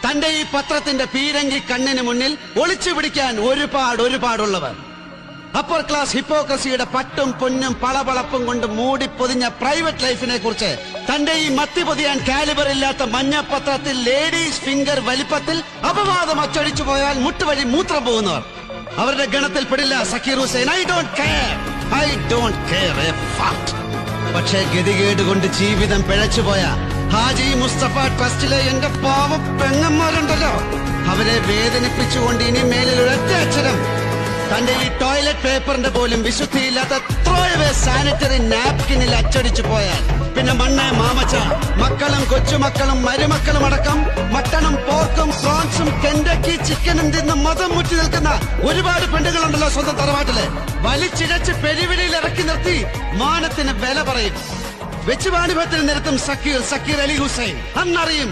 തന്റെ ഈ പത്രത്തിന്റെ പീരങ്കി കണ്ണിന് മുന്നിൽ ഒളിച്ചു പിടിക്കാൻ ഒരുപാടുള്ളവർ. അപ്പർ ക്ലാസ് ഹിപ്പോക്രസിയുടെ പട്ടും പൊന്നും പളപളപ്പും കൊണ്ട് മൂടി പൊതിഞ്ഞ പ്രൈവറ്റ് ലൈഫിനെ കുറിച്ച് തന്റെ ഈ മത്തി പൊതിയാൻ കാലിബർ ഇല്ലാത്ത മഞ്ഞപ്പത്രത്തിൽ ലേഡീസ് ഫിംഗർ വലിപ്പത്തിൽ അപവാദം അച്ചടിച്ചു പോയാൽ മുട്ടുവഴി മൂത്രം പോകുന്നവർ. അവരുടെ ഗണത്തിൽ പെടില്ല Zakir Hussain. I don't care a fact. പക്ഷേ ഗതികേട് കൊണ്ട് ജീവിതം പിഴച്ചുപോയ ഹാജി മുസ്തഫ ട്രസ്റ്റിലെ എന്റെ പാവം പെങ്ങന്മാരുണ്ടല്ലോ, അവരെ വേദനിപ്പിച്ചുകൊണ്ട് ഇനി മേലിൽ ഒരൊറ്റ അക്ഷരം തന്റെ ഈ ടോയ്ലറ്റ് പേപ്പറിന്റെ പോലും വിശുദ്ധിയില്ലാത്ത ത്രോയവേ സാനിറ്ററി നാപ്കിനിൽ അച്ചടിച്ചു പോയാൽ പിന്നെ മണ്ണ മാമച്ച മക്കളും കൊച്ചുമക്കളും മരുമക്കളും അടക്കം മട്ടണും പോർക്കും പ്രോൺസും കെൻഡക്കി ചിക്കനും തിന്ന് മതം മുറ്റി നിൽക്കുന്ന ഒരുപാട് പെണ്ണുങ്ങളുണ്ടല്ലോ സ്വന്തം തറവാട്ടില്. വലിച്ചിഴച്ച് പെരുവിളിയിൽ ഇറക്കി നിർത്തി മാനത്തിന് വില പറയും. വെച്ചുവാണിഭത്തിൽ നിർത്തും സക്കീർ അലി ഹുസൈൻ. അന്നറിയും